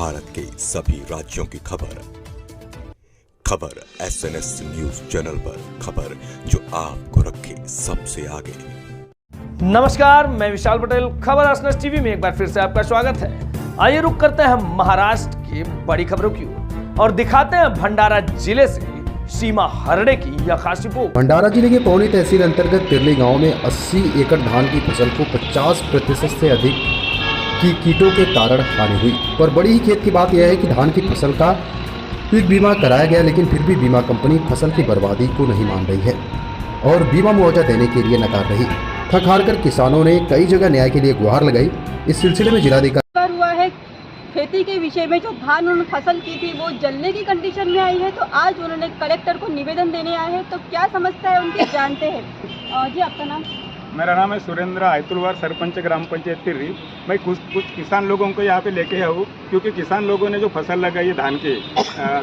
भारत के सभी राज्यों की खबर SNS न्यूज चैनल पर, खबर जो आपको रखे सबसे आगे। नमस्कार, मैं विशाल पटेल। खबर SNS टीवी में एक बार फिर से आपका स्वागत है। आइए रुक करते हैं हम महाराष्ट्र की बड़ी खबरों की ओर और दिखाते हैं भंडारा जिले से सीमा हरड़े की यह खास रिपोर्ट। भंडारा जिले के पौनी तहसील अंतर्गत तिरली गांव में 80 एकड़ धान की फसल को 50% से अधिक की कीटों के कारण हानि हुई। पर बड़ी ही खेद की बात यह है कि धान की फसल का पीक बीमा कराया गया, लेकिन फिर भी बीमा कंपनी फसल की बर्बादी को नहीं मान रही है और बीमा मुआवजा देने के लिए नकार रही। थक हार कर किसानों ने कई जगह न्याय के लिए गुहार लगाई। इस सिलसिले में जिलाधिकारी हुआ है खेती के विषय में, जो धान उन्होंने फसल की थी वो जलने की कंडीशन में आई है, तो आज उन्होंने कलेक्टर को निवेदन देने आए हैं। तो क्या समस्या है उनकी जानते हैं। जी, आपका नाम? मेरा नाम है सुरेंद्र आयतुलवार, सरपंच ग्राम पंचायत तिर्री। मैं कुछ किसान लोगों को यहाँ पे लेके आऊँ, क्योंकि किसान लोगों ने जो फसल लगाई है धान की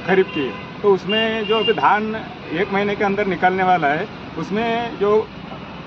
खरीफ की, तो उसमें जो अभी धान 1 महीने के अंदर निकलने वाला है, उसमें जो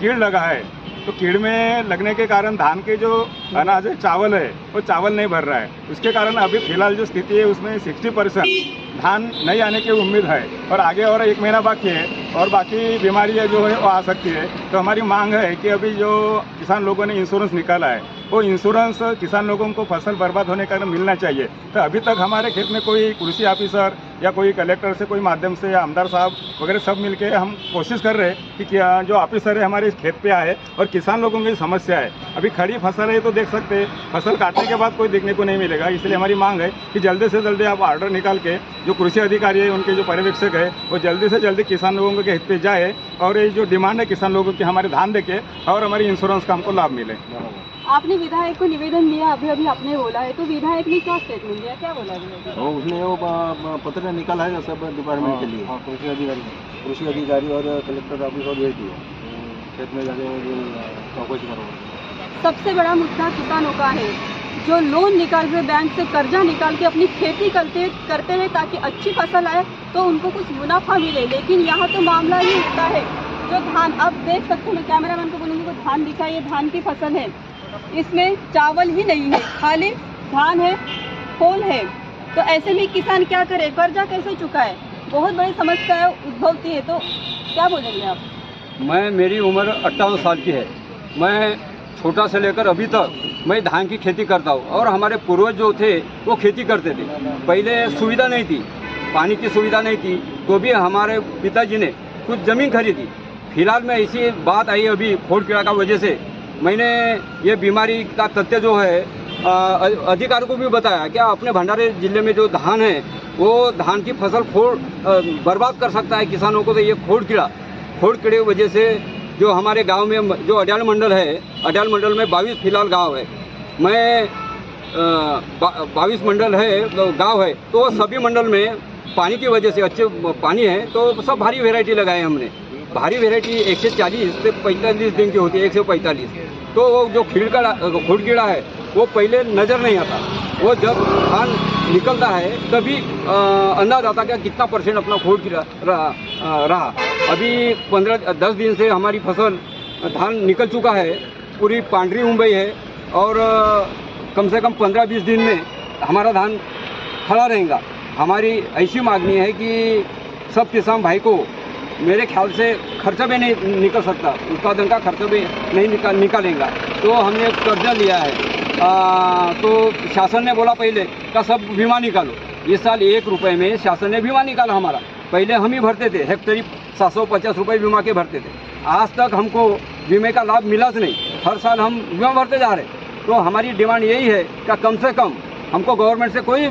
कीड़ लगा है, तो कीड़ में लगने के कारण धान के जो अनाज है, चावल है, वो चावल नहीं भर रहा है। उसके कारण अभी फिलहाल जो स्थिति है उसमें 60% धान नहीं आने की उम्मीद है और आगे और 1 महीना बाकी है और बाकी बीमारियाँ जो है वो आ सकती है। तो हमारी मांग है कि अभी जो किसान लोगों ने इंश्योरेंस निकाला है, वो इंश्योरेंस किसान लोगों को फसल बर्बाद होने का मिलना चाहिए। तो अभी तक हमारे खेत में कोई कृषि ऑफिसर या कोई कलेक्टर से कोई माध्यम से या आमदार साहब वगैरह सब मिलके हम कोशिश कर रहे हैं कि क्या जो ऑफिसर है हमारे खेत पे आए और किसान लोगों की समस्या है। अभी खड़ी फसल है तो देख सकते हैं, फसल काटने के बाद कोई देखने को नहीं मिलेगा। इसलिए हमारी मांग है कि जल्दी से जल्दी आप ऑर्डर निकाल के जो कृषि अधिकारी है, उनके जो पर्यवेक्षक है, वो जल्दी से जल्दी किसान लोगों के हित पे जाए और ये जो डिमांड है किसान लोगों की, हमारे धान देके और हमारी इंश्योरेंस का हमको लाभ मिले। आपने विधायक को निवेदन दिया, अभी आपने बोला है, तो विधायक ने क्या स्टेटमेंट दिया, क्या बोला? उसने वो पत्र निकाला है सब डिपार्टमेंट के लिए, कृषि अधिकारी और कलेक्टर ऑफिस और भेज दिया, खेत में जाके चौकसी करो। सबसे बड़ा मुद्दा किसानों का है, जो लोन निकाल के बैंक से कर्जा निकाल के अपनी खेती करते हैं ताकि अच्छी फसल आए तो उनको कुछ मुनाफा मिले, लेकिन यहाँ तो मामला ही उल्टा है। जो धान, अब देख सकते हैं, कैमरामैन को बोलूँगी, तो धान दिखा, ये धान की फसल है, इसमें चावल ही नहीं है, खाली धान है, खोल है। तो ऐसे में किसान क्या करे, कर्जा कैसे चुकाए? बहुत बड़ी समस्या उद्भवती है। तो क्या बोलेंगे आप? मेरी उम्र 58 साल की है। मैं छोटा से लेकर अभी तक मैं धान की खेती करता हूँ और हमारे पूर्वज जो थे वो खेती करते थे। पहले सुविधा नहीं थी, पानी की सुविधा नहीं थी, तो भी हमारे पिताजी ने कुछ ज़मीन खरीदी। फिलहाल में ऐसी बात आई अभी खोड़ कीड़ा का वजह से, मैंने ये बीमारी का तथ्य जो है अधिकारियों को भी बताया क्या अपने भंडारे जिले में जो धान है वो धान की फसल बर्बाद कर सकता है किसानों को। तो ये खोड़ कीड़े की वजह से जो हमारे गांव में जो अड्याल मंडल है, अड्याल मंडल में 22 फिलहाल गांव है, मैं 22 मंडल है गांव है, तो सभी मंडल में पानी की वजह से अच्छे पानी है तो सब भारी वेराइटी लगाए हमने। भारी वेराइटी 140 से 45 दिन की होती है, 145। तो वो जो खोड़ कीड़ा है वो पहले नज़र नहीं आता, वो जब धान निकलता है तभी अंदाज आता क्या कितना % अपना खोड़ कीड़ा रहा। अभी 10 दिन से हमारी फसल धान निकल चुका है, पूरी पांडरी मुंबई है और कम से कम 15-20 दिन में हमारा धान खड़ा रहेगा। हमारी ऐसी मांगनी है कि सब किसान भाई को, मेरे ख्याल से खर्चा भी नहीं निकल सकता, उत्पादन का खर्चा भी नहीं निकालेगा, तो हमने कर्जा लिया है। तो शासन ने बोला पहले का सब बीमा निकालो। इस साल 1 रुपये में शासन ने बीमा निकाला हमारा। पहले हम ही भरते थे, हेक्टेरी 750 रुपये बीमा के भरते थे। आज तक हमको बीमे का लाभ मिला नहीं, हर साल हम बीमा भरते जा रहे। तो हमारी डिमांड यही है कि कम से कम हमको गवर्नमेंट से कोई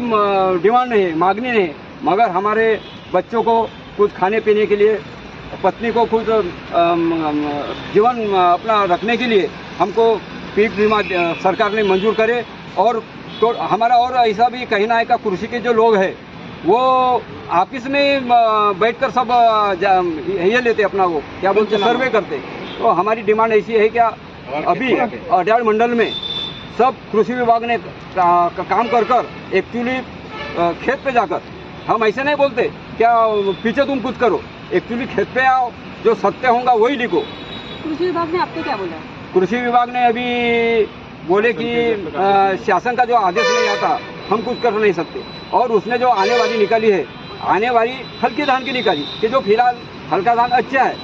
डिमांड नहीं है, मांगनी नहीं, मगर हमारे बच्चों को कुछ खाने पीने के लिए, पत्नी को कुछ जीवन अपना रखने के लिए हमको पीक बीमा सरकार ने मंजूर करे। और तो हमारा और ऐसा भी कहना है कि कृषि के जो लोग हैं वो ऑफिस में बैठकर सब ये लेते अपना, वो क्या बोलते हैं, सर्वे करते। तो हमारी डिमांड ऐसी है कि अभी अड्याल मंडल में सब कृषि विभाग ने काम कर एक्चुअली खेत पे जाकर, हम ऐसे नहीं बोलते क्या पीछे तुम कुछ करो, एक्चुअली खेत पे आओ, जो सत्य होगा वही लिखो। कृषि विभाग ने आपको क्या बोला? कृषि विभाग ने अभी बोले कि शासन का जो आदेश नहीं आता हम कुछ कर नहीं सकते। और उसने जो आने वाली निकाली है, आने वाली हल्की धान की निकाली कि जो फिलहाल हल्का धान अच्छा है,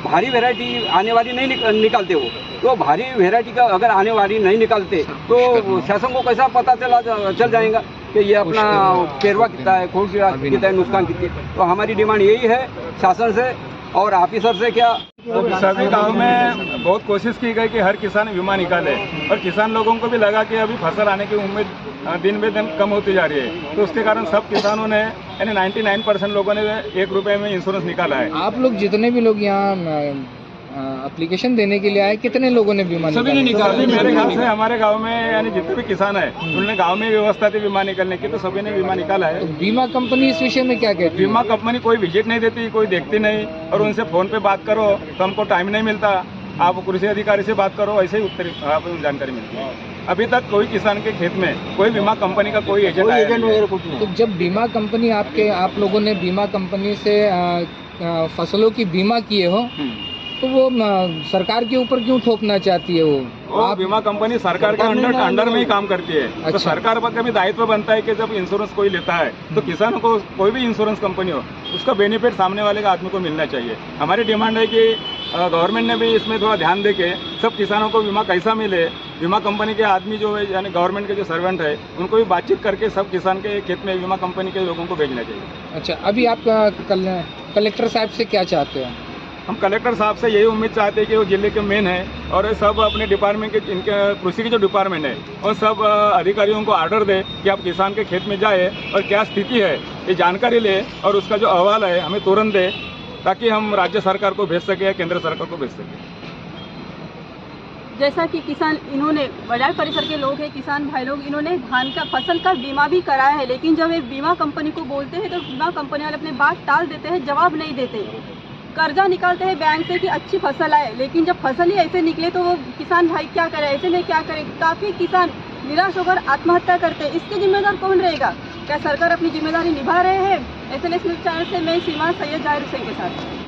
भारी वैरायटी आने वाली नहीं निकालते वो। तो भारी वैरायटी का अगर आने वाली नहीं निकालते तो शासन को कैसा पता चल जाएगा कि ये अपना पेरवा कितना है, खोल कितना है, नुकसान कितनी है। तो हमारी डिमांड यही है शासन से और ऑफिसर से। क्या सभी गांव में बहुत कोशिश की गई कि हर किसान बीमा निकाले, और किसान लोगों को भी लगा कि अभी फसल आने की उम्मीद दिन ब दिन कम होती जा रही है। तो उसके कारण सब किसानों ने यानी 99% लोगों ने 1 रुपये में इंश्योरेंस निकाला है। आप लोग जितने भी लोग यहाँ एप्लीकेशन देने के लिए आए, कितने लोगों ने बीमा निकाला? मेरे ख्याल से हमारे गांव में यानी जितने भी किसान है उन्होंने गांव में व्यवस्था थी बीमा निकालने की, तो सभी ने बीमा निकाला है। तो बीमा कंपनी इस विषय में क्या कहती है? बीमा कंपनी कोई विजिट नहीं देती, कोई देखती नहीं, और उनसे फोन पे बात करो तो हमको टाइम नहीं मिलता। आप कृषि अधिकारी से बात करो, ऐसे ही उत्तर आपको जानकारी मिलती है। अभी तक कोई किसान के खेत में कोई बीमा कंपनी का कोई एजेंट वगैरह कुछ नहीं। तो जब बीमा कंपनी आप लोगों ने बीमा कंपनी से फसलों की बीमा किए हो, तो वो सरकार के ऊपर क्यों थोपना चाहती है? वो आप बीमा कंपनी सरकार के अंडर में ही काम करती है। अच्छा। तो सरकार का भी दायित्व बनता है कि जब इंश्योरेंस कोई लेता है तो किसानों को कोई भी इंश्योरेंस कंपनी हो उसका बेनिफिट सामने वाले का आदमी को मिलना चाहिए। हमारी डिमांड है कि गवर्नमेंट ने भी इसमें थोड़ा ध्यान दे के सब किसानों को बीमा कैसा मिले। बीमा कंपनी के आदमी जो है यानी गवर्नमेंट के जो सर्वेंट है उनको भी बातचीत करके सब किसान के खेत में बीमा कंपनी के लोगों को भेजना चाहिए। अच्छा, अभी आप कलेक्टर साहब से क्या चाहते हो? हम कलेक्टर साहब से यही उम्मीद चाहते हैं कि वो जिले के मेन है और ये सब अपने डिपार्टमेंट के इनके कृषि के जो डिपार्टमेंट है और सब अधिकारियों को ऑर्डर दे कि आप किसान के खेत में जाए और क्या स्थिति है ये जानकारी ले और उसका जो अहवाल है हमें तुरंत दे, ताकि हम राज्य सरकार को भेज सके या केंद्र सरकार को भेज सके। जैसा कि किसान इन्होंने बाजार परिसर के लोग हैं, किसान भाई लोग, इन्होंने धान का फसल का बीमा भी कराया है, लेकिन जब ये बीमा कंपनी को बोलते हैं तो बीमा कंपनी वाले अपने बात टाल देते हैं, जवाब नहीं देते। कर्जा निकालते हैं बैंक से कि अच्छी फसल आए, लेकिन जब फसल ही ऐसे निकले तो वो किसान भाई क्या करे, ऐसे में क्या करे? काफ़ी किसान निराश होकर आत्महत्या करते हैं। इसके जिम्मेदार कौन रहेगा? क्या सरकार अपनी जिम्मेदारी निभा रहे हैं? SNS न्यूज़ चैनल से मैं सीमा सैयद जाहिर हुसैन के साथ।